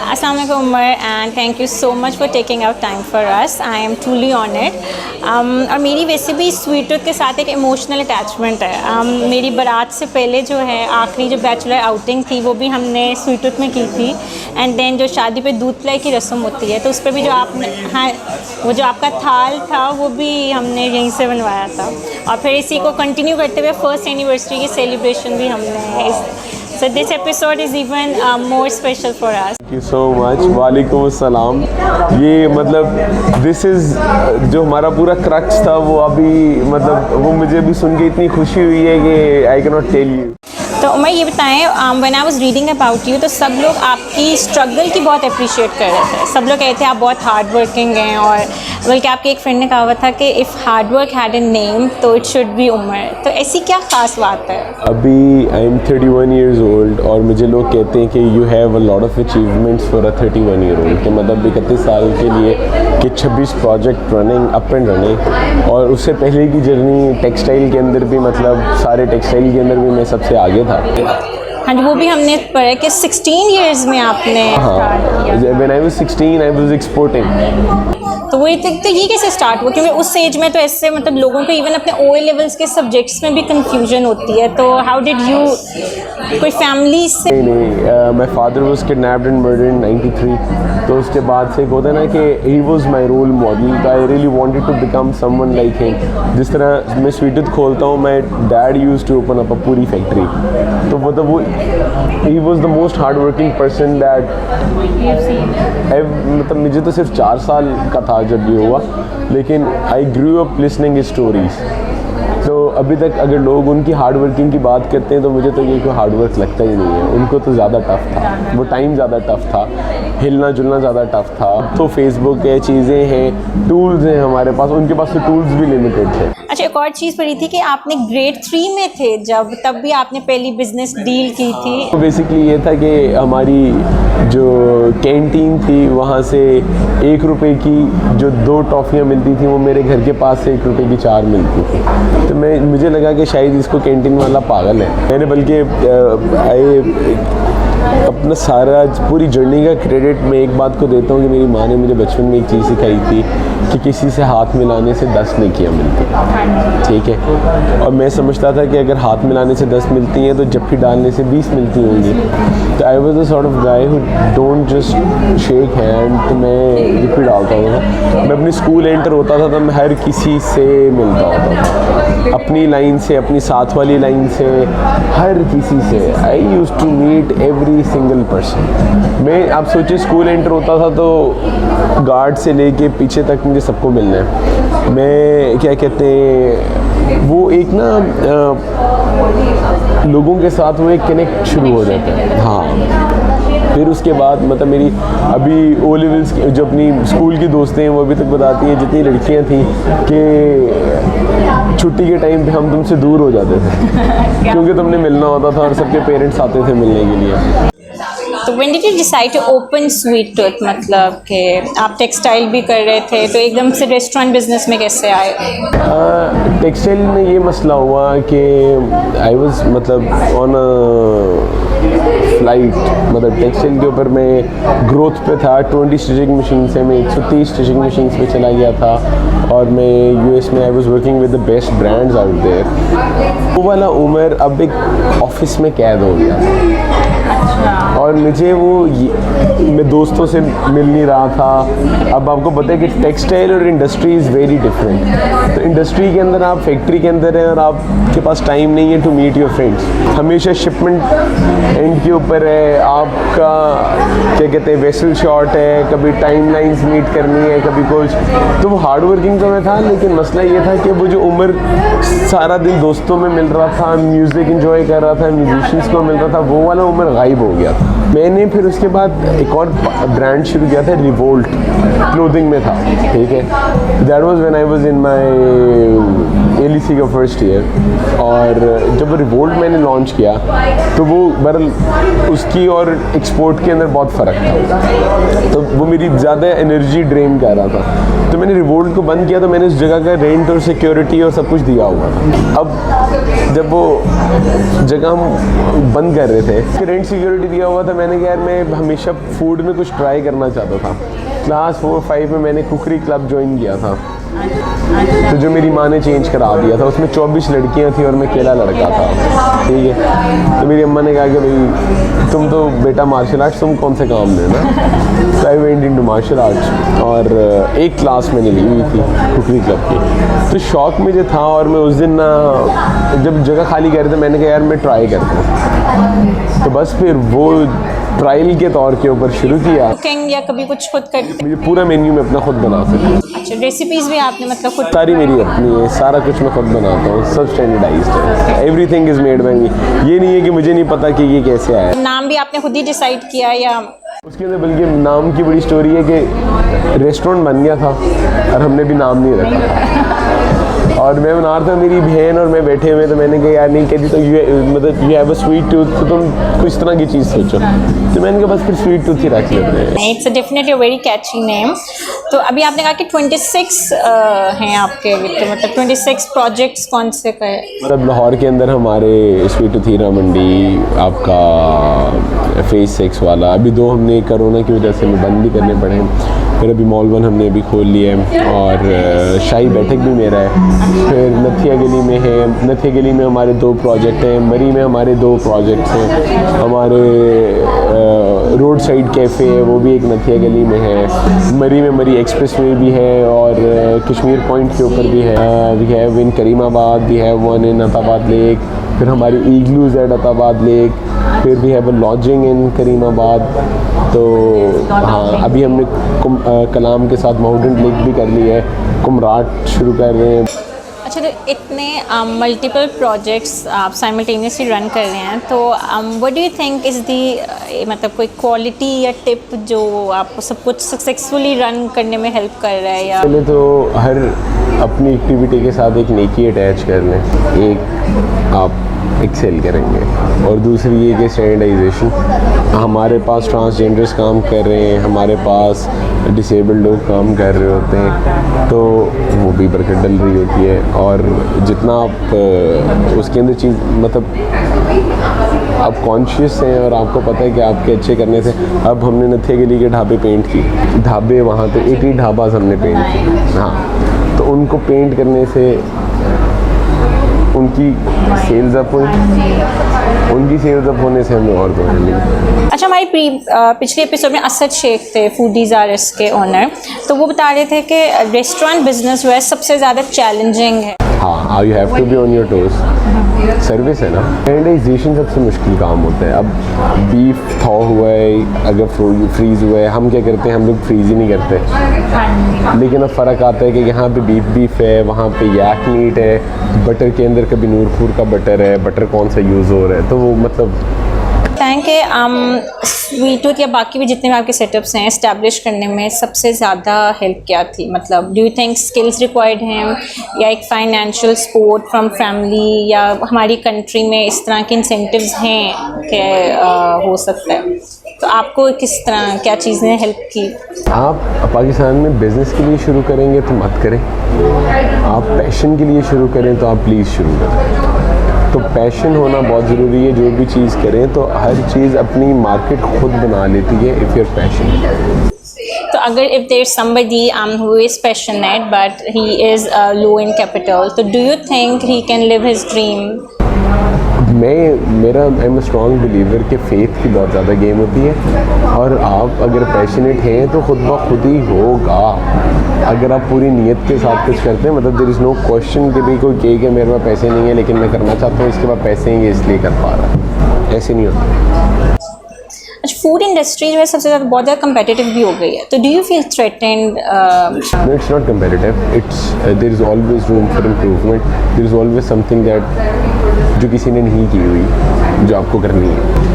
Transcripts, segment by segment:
Assalamu alaikum Umar, and thank you so much for taking out time for us. I am truly honored. और मेरी वैसे भी sweet tooth के साथ एक इमोशनल अटैचमेंट है. मेरी बारात से पहले जो है आखिरी जो बैचलर आउटिंग थी वो भी हमने स्वीट टूथ में की थी. एंड देन जो शादी पे दूध पिलाई की रस्म होती है तो उस पर भी जो आपने वो जो आपका थाल था वो भी हमने यहीं से बनवाया था. और फिर इसी को कंटिन्यू करते हुए फर्स्ट एनिवर्सरी की सेलिब्रेशन भी हमने. So this episode is even more special for us. Thank you so much. वालेकुम अस्सलाम. ये मतलब this is जो हमारा पूरा क्रक्स था वो अभी मतलब वो मुझे भी सुन के इतनी खुशी हुई है कि I cannot tell you. तो उमर ये बताएं, when I was reading about you तो सब लोग आपकी स्ट्रगल की बहुत अप्रिशिएट कर रहे थे. सब लोग कहते हैं आप बहुत हार्ड वर्किंग हैं, और बल्कि आपके एक फ्रेंड ने कहा हुआ था कि if hard work had a name तो इट शुड बी उमर. तो ऐसी क्या ख़ास बात है? अभी आई एम 31 years old और मुझे लोग कहते हैं कि you have a lot of achievements for a 31 year old. कि मतलब 31 साल के लिए कि 26 project running up and running. और उससे पहले की जर्नी टेक्सटाइल के अंदर भी मतलब सारे टेक्सटाइल के अंदर भी मैं सबसे आगे था. हाँ जी, वो भी हमने पढ़ा कि 16 years में आपने. हाँ, when I was 16 I was exporting. तो वो तो ये कैसे स्टार्ट हुआ? क्योंकि उस एज में तो ऐसे मतलब लोगों को इवन अपने OA लेवल्स के सब्जेक्ट्स में भी कंफ्यूजन होती है. तो हाउ डिड यू, कोई फैमिली से? नहीं, my father was kidnapped and murdered in 93. तो उसके बाद से एक होता है ना कि he was my role model. I really wanted to become someone like him. जिस तरह मैं स्वीट टूथ खोलता हूँ, my dad used to open up a पूरी फैक्ट्री. तो मतलब वो he was the most hard working person that मतलब मुझे तो सिर्फ 4 साल का था जब ये हुआ, लेकिन I grew up listening his stories. तो अभी तक अगर लोग उनकी हार्ड वर्किंग की बात करते हैं तो मुझे तो ये कोई हार्ड वर्क लगता ही नहीं है. उनको तो ज़्यादा टफ था, वो टाइम ज़्यादा टफ था, हिलना जुलना ज़्यादा टफ था. तो फेसबुक है, चीज़ें हैं, टूल्स हैं हमारे पास, उनके पास तो टूल्स भी लिमिटेड थे. अच्छा, एक और चीज़ पढ़ी थी कि आपने ग्रेड 3 में थे जब, तब भी आपने पहली बिजनेस डील की थी. तो बेसिकली ये था कि हमारी जो कैंटीन थी वहाँ से 1 रुपये की जो 2 टॉफ़ियाँ मिलती थी वो मेरे घर के पास से 1 रुपये की 4 मिलती थी. तो मुझे लगा कि शायद इसको कैंटीन वाला पागल है. मैंने बल्कि अपना सारा पूरी जर्नी का क्रेडिट मैं एक बात को देता हूँ कि मेरी माँ ने मुझे बचपन में एक चीज़ सिखाई थी कि किसी से हाथ मिलाने से 10 नेकियां मिलती. ठीक है, और मैं समझता था कि अगर हाथ मिलाने से 10 मिलती हैं तो जप्फी डालने से 20 मिलती होंगी. तो I was the sort of guy who don't just shake hand. तो मैं जप्फी डालता था. मैं अपनी स्कूल एंटर होता था तो मैं हर किसी से मिलता होता था, अपनी लाइन से, अपनी साथ वाली लाइन से, हर किसी से. I used to meet every single person. मैं आप सोचिए स्कूल एंटर होता था तो गार्ड से लेके पीछे तक मुझे सबको मिलना है. मैं क्या कहते हैं वो एक ना लोगों के साथ वो एक कनेक्ट शुरू हो जाता है. हाँ, फिर उसके बाद मतलब मेरी अभी O लेवल्स जो अपनी स्कूल की दोस्तें हैं वो अभी तक बताती हैं जितनी लड़कियां थी कि छुट्टी के टाइम पे हम तुमसे दूर हो जाते थे क्योंकि तुमने मिलना होता था और सबके पेरेंट्स आते थे मिलने के लिए. तो when did you decide to open Sweet Tooth? मतलब कि आप टेक्सटाइल भी कर रहे थे तो एकदम से रेस्टोरेंट बिजनेस में कैसे आए? टेक्सटाइल में ये मसला हुआ कि आई वाज मतलब ऑन फ्लाइट. मतलब टेक्सटाइल के ऊपर मैं ग्रोथ पे था. 20 स्टिचिंग मशीन से मैं 130 स्टिचिंग मशीन पे चला गया था और मैं US में I was working with the best brands out there. वो वाला उमर अब एक ऑफिस में कैद हो गया और मुझे वो मैं दोस्तों से मिल नहीं रहा था. अब आपको पता है कि टेक्सटाइल और इंडस्ट्री इज़ वेरी डिफरेंट. तो इंडस्ट्री के अंदर आप फैक्ट्री के अंदर हैं और आपके पास टाइम नहीं है टू मीट योर फ्रेंड्स. हमेशा शिपमेंट एंड के ऊपर है, आपका क्या कहते हैं वेसल शॉर्ट है, कभी टाइम लाइन्स मीट करनी है, कभी कुछ. तो वो हार्ड वर्किंग तो मैं था, लेकिन मसला ये था कि वो जो उम्र सारा दिन दोस्तों में मिल रहा था, म्यूज़िक इंजॉय कर रहा था, म्यूजिशियंस को मिल रहा था, वो वाला उम्र गायब हो गया था. मैंने फिर उसके बाद एक और ब्रांड शुरू किया था, रिवोल्ट क्लोथिंग में था. ठीक है, that was when I was in my early BDC का फर्स्ट ईयर, और जब रिवोल्ट मैंने लॉन्च किया तो वो बहरहाल उसकी और एक्सपोर्ट के अंदर बहुत फ़र्क था, तो वो मेरी ज़्यादा एनर्जी ड्रेन कर रहा था। तो मैंने रिवोल्ट को बंद किया तो मैंने उस जगह का रेंट और सिक्योरिटी और सब कुछ दिया हुआ था। अब जब वो जगह हम बंद कर रहे थे, रेंट सिक्योरिटी दिया हुआ था, मैंने कहा यार मैं हमेशा फूड में कुछ ट्राई करना चाहता था। क्लास 4-5 में मैंने कुकरी क्लब ज्वाइन किया था, तो जो मेरी माँ ने चेंज करा दिया था, उसमें 24 लड़कियां थी और मैं अकेला लड़का था, ठीक है। तो मेरी अम्मा ने कहा कि भाई तुम तो बेटा मार्शल आर्ट्स, तुम कौन से काम लेना। तो I went into martial arts, और एक क्लास मैंने ली हुई थी कुकरी क्लब की। तो शौक मुझे था, और मैं उस दिन ना जब जगह खाली कर रहे थे मैंने कहा यार मैं ट्राई करता हूँ। तो बस फिर वो ट्रायल के तौर के ऊपर शुरू किया। कुकिंग या कभी कुछ खुद करते? मुझे पूरा मेन्यू में अपना खुद बना सकता। अच्छा, रेसिपीज़ भी आपने मतलब खुद? सारी मेरी अपनी है, सारा कुछ मैं खुद बनाता हूँ, सब स्टैंडर्डाइज्ड है, एवरीथिंग इज़ मेड बाय मी। ये नहीं है कि मुझे नहीं पता कि ये कैसे आया। नाम भी आपने खुद ही डिसाइड किया या? उसके अंदर बल्कि नाम की बड़ी स्टोरी है कि रेस्टोरेंट बन गया था और हमने भी नाम नहीं रखा, और मैं बना रहा था, मेरी बहन और मैं बैठे हुए, तो मैंने कहा यार नहीं कहती तो मतलब you have a sweet tooth, तो तुम कुछ तरह की चीज़ सोचो, तो मैंने कहा बस फिर स्वीट टूथ ही रख लेते हैं। It's definitely very catchy name. तो अभी आपने कहा कि 26 हैं आपके, तो मतलब 26 प्रोजेक्ट्स कौन से का है? मतलब लाहौर के अंदर हमारे स्वीट टूथ हीरा मंडी, आपका फेस 6 वाला, अभी 2 हमने कोरोना की वजह से बंद भी करने पड़े हैं। फिर अभी मॉल 1 हमने अभी खोल लिया है, और शाही बैठक भी मेरा है। फिर नथिया गली में है, नथिया गली में हमारे 2 प्रोजेक्ट हैं, मरी में हमारे 2 प्रोजेक्ट्स हैं, हमारे रोड साइड कैफ़े है वो भी एक नथिया गली में है, मरी में मरी एक्सप्रेस वे भी है, और कश्मीर पॉइंट के ऊपर भी है। We have in Karimabad, we have one in Attabad lake, फिर हमारी इग्लूज एट अताबाद लेक, फिर भी have a lodging in Karimabad. तो हाँ, अभी हमने कलाम के साथ माउंटेन लेक भी कर लिया है, कुमराट शुरू कर रहे हैं। अच्छा, तो इतने मल्टीपल प्रोजेक्ट्स आप साइमल्टेनियसली रन कर रहे हैं, तो what do you think is the मतलब कोई क्वालिटी या टिप जो आपको सब कुछ सक्सेसफुली रन करने में हेल्प कर रहा है? या पहले तो हर अपनी एक्टिविटी के साथ एक नेकी अटैच कर लें, एक आप एक्सेल करेंगे, और दूसरी ये कि स्टैंडर्डाइजेशन। हमारे पास ट्रांसजेंडर्स काम कर रहे हैं, हमारे पास डिसेबल्ड लोग काम कर रहे होते हैं, तो वो भी बरकत डल रही होती है। और जितना आप उसके अंदर चीज़ मतलब आप कॉन्शियस हैं और आपको पता है कि आपके अच्छे करने से। अब हमने नथिया गली के ढाबे पेंट की, ढाबे वहाँ पे 80 ढाबा हमने पेंट की, हाँ, तो उनको पेंट करने से उनकी सेल्स अप हुई, उनकी सेल्स अप होने से हमें और बढ़ा मिली। अच्छा, हमारी पिछले एपिसोड में असद शेख थे, फूडीज़ आरएस के ओनर, तो वो बता रहे थे कि रेस्टोरेंट बिजनेस जो है सबसे ज़्यादा चैलेंजिंग है। हाँ, you have to be on your toes, service है ना। स्टैंडर्डाइजेशन सबसे मुश्किल काम होता है। अब बीफ थॉ हुआ है, अगर फ्रीज़ हुआ है, हम क्या करते हैं, हम लोग फ्रीज़ ही नहीं करते, लेकिन अब फ़र्क आता है कि यहाँ पे बीफ है, वहाँ पे याक मीट है, बटर के अंदर कभी नूरपुर का बटर है, बटर कौन सा यूज़ हो रहा है, तो वो मतलब बताएं कि स्वीट टूथ या बाकी भी जितने भी आपके सेटअप्स हैं इस्टेब्लिश करने में सबसे ज़्यादा हेल्प क्या थी? मतलब do you think skills required हैं, या एक फाइनेंशियल सपोर्ट फ्रॉम फैमिली, या हमारी कंट्री में इस तरह के इंसेंटिव्स हैं कि हो सकता है? तो आपको किस तरह क्या चीज़ ने हेल्प की? आप पाकिस्तान में बिज़नेस के लिए शुरू करेंगे तो मत करें, आप पैशन के लिए शुरू करें तो आप प्लीज़ शुरू करें। तो पैशन होना बहुत ज़रूरी है। जो भी चीज़ करें तो हर चीज़ अपनी मार्केट खुद बना लेती है इफ़ यूर पैशन। तो अगर if there somebody who is passionate but he is low in capital, तो do you think he can live his dream? I am a strong believer कि फ़ेथ की बहुत ज़्यादा गेम होती है, और आप अगर पैशनेट हैं तो खुद ब खुद ही होगा। अगर आप पूरी नीयत के साथ कुछ करते हैं, मतलब देयर इज़ नो क्वेश्चन कि भाई कोई कहे कि मेरे पास पैसे नहीं है लेकिन मैं करना चाहता हूँ, इसके बाद पैसे हैं इसलिए कर पा रहा है, ऐसे नहीं होता। अच्छा, फूड इंडस्ट्री जो है सबसे ज़्यादा बहुत ज़्यादा कम्पिटिटिव भी हो गई है, तो do you feel threatened? No, it's not competitive. It's there is always room for improvement. There is always something that जो किसी ने नहीं की हुई, जो आपको करनी है।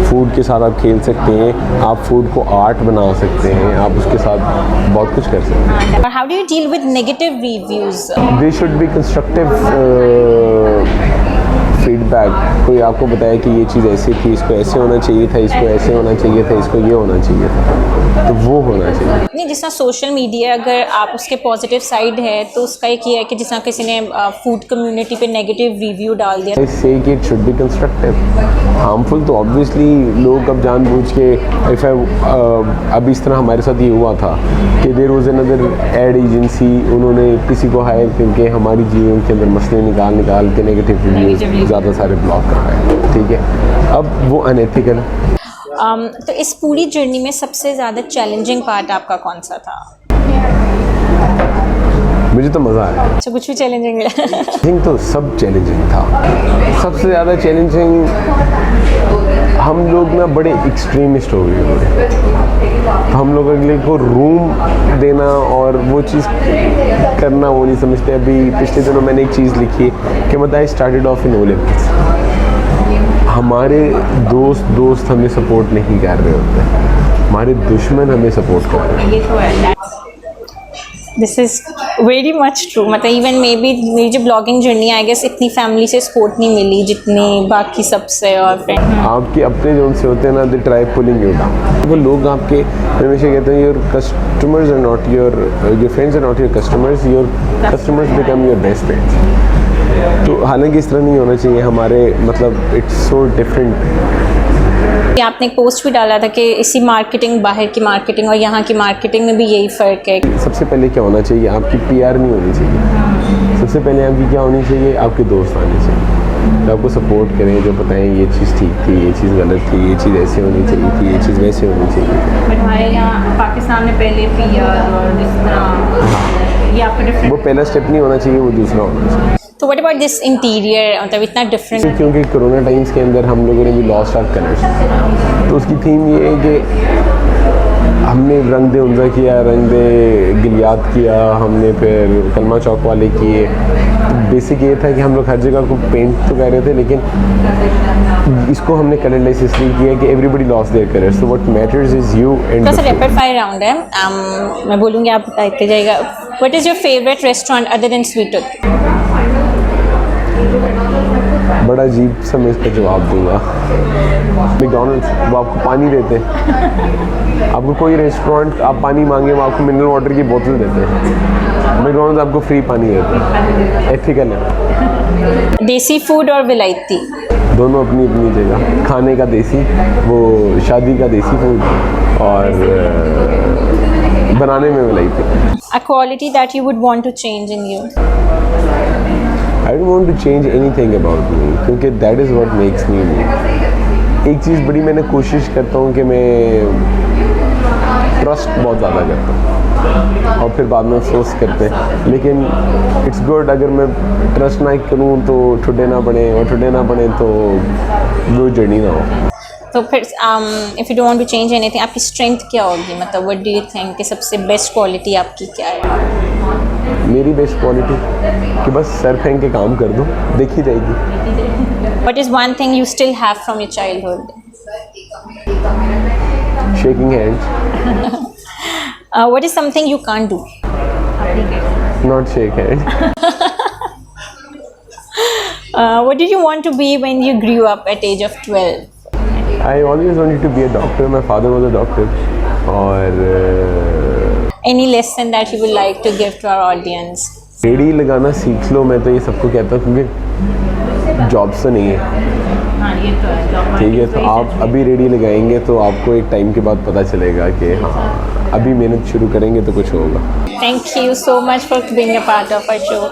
फूड के साथ आप खेल सकते हैं, आप फूड को आर्ट बना सकते हैं, आप उसके साथ बहुत कुछ कर सकते हैं। Or how do you deal with negative reviews? They should be constructive feedback. कोई आपको बताया कि ये चीज़ ऐसी थी, इसको ऐसे होना चाहिए था, इसको ऐसे होना चाहिए था, इसको ये होना चाहिए था, तो वो होना चाहिए। नहीं, जिस तरह सोशल मीडिया अगर आप उसके पॉजिटिव साइड है तो उसका एक ये है कि जिस तरह किसी ने फूड कम्युनिटी पे नेगेटिव रिव्यू डाल दिया। आई से कि it should be constructive. Harmful तो ऑब्वियसली लोग अब जानबूझ के अब इस तरह हमारे साथ ये हुआ था कि there was another ad agency, उन्होंने किसी को हायर करके हमारी जीवन के अंदर मसले निकाल के नेगेटिव रिव्यूज ज़्यादा सारे ब्लॉक करवाए। ठीक है, अब वो अनएथिकल। तो इस पूरी जर्नी में सबसे ज़्यादा चैलेंजिंग पार्ट आपका कौन सा था? मुझे तो मज़ा आया। अच्छा, कुछ भी चैलेंजिंग है? थिंक तो सब चैलेंजिंग था। सबसे ज़्यादा चैलेंजिंग, हम लोग ना बड़े एक्सट्रीमिस्ट हो गए। तो हम लोग अगले को रूम देना और वो चीज़ करना वो नहीं समझते। अभी पिछले दिनों मैंने एक चीज़ लिखी कि मतलब I started off in Olympics. हमारे दोस्त हमें सपोर्ट नहीं कर रहे होते, हमारे दुश्मन हमें सपोर्ट कर रहे हैं। ये तो है। This is very much true. मतलब इवन मे बी मेरी जो ब्लॉगिंग जर्नी आई गेस इतनी फैमिली से सपोर्ट नहीं मिली जितनी बाकी सबसे। और फ्रेंड आपके अपने जो उनसे होते हैं ना, they try pulling you down. वो लोग आपके, मैं हमेशा कहते हैं your customers are not your friends are not your customers, your customers become your best friends. तो हालांकि इस तरह नहीं होना चाहिए हमारे, मतलब इट्स सो डिफरेंट। आपने एक पोस्ट भी डाला था कि इसी मार्केटिंग, बाहर की मार्केटिंग और यहाँ की मार्केटिंग में भी यही फ़र्क है। सबसे पहले क्या होना चाहिए, आपकी पीआर नहीं होनी चाहिए। सबसे पहले आपकी क्या होनी चाहिए, आपके दोस्त आने चाहिए जो आपको सपोर्ट करें, जो बताएं ये चीज़ ठीक थी, ये चीज़ गलत थी, ये चीज़ ऐसे होनी चाहिए थी, ये चीज़ वैसे होनी चाहिए थी। बट हमारे यहाँ पाकिस्तान में पहले पीआर और जिस तरह ये आपका डिफरेंट, वो पहला स्टेप नहीं होना चाहिए, वो दूसरा होना चाहिए। तो व्हाट अबाउट दिस इंटीरियर, मतलब इतना डिफरेंट? क्योंकि कोरोना टाइम्स के अंदर हम लोगों ने भी लॉस्ट आवर कलर्स, तो उसकी थीम ये है कि हमने रंग दे उनजा किया, रंग दे गिलियात किया, हमने फिर कलमा चौक वाले किए। तो बेसिक ये था कि हम लोग हर जगह को पेंट तो कर रहे थे, लेकिन इसको हमने कलरलेस इसलिए किया कि everybody lost their colours, so what matters is you and. थोड़ा सा रैपिड फायर राउंड है। मैं बोलूँगी, आप बताते जाइएगा। What is your favourite restaurant other than sweet tooth? बड़ा अजीब सा मैं इसका जवाब दूंगा। मैकडॉनल्ड्स, वो आपको पानी देते हैं। आपको कोई रेस्टोरेंट आप पानी मांगे वो आपको मिनरल वाटर की बोतल देते हैं। मैकडॉनल्ड्स आपको फ्री पानी देते हैं। एथिकल है। देसी फूड और विलायती? दोनों अपनी अपनी जगह। खाने का देसी, वो शादी का देसी फूड, और बनाने में विलायती। A quality that you would want to change in you? I don't want to change anything about me, क्योंकि that is what makes me me। एक चीज़ बड़ी मैंने कोशिश करता हूँ कि मैं ट्रस्ट बहुत ज़्यादा करता हूँ और फिर बाद में अफसोस करते हैं, लेकिन इट्स गुड अगर मैं ट्रस्ट ना करूँ तो ठुडे ना पड़े, और ठुडे ना पड़े तो वो जर्नी ना हो। तो फिर if you don't want to change anything, आपकी स्ट्रेंथ क्या होगी? मतलब व्हाट डू यू थिंक कि सबसे बेस्ट क्वालिटी आपकी क्या है? मेरी बेस्ट क्वालिटी कि बस सर फेंक के काम कर दो, देखी जाएगी। What is one thing you still have from your childhood? Shaking hands. What is something you can't do? Not shake hand. What did you want to be when you grew up at age of 12? I always wanted to be a doctor. My father was a doctor. और Any lesson that you would like to give to our audience? Ready लगाना सीख लो, मैं तो ये सबको कहता हूँ, क्योंकि जॉब्स तो नहीं है। हाँ, ये तो है। ठीक है, तो आप अभी रेडी लगाएंगे तो आपको एक टाइम के बाद पता चलेगा कि हाँ अभी मेहनत शुरू करेंगे तो कुछ होगा। Thank you so much for being a part of our show.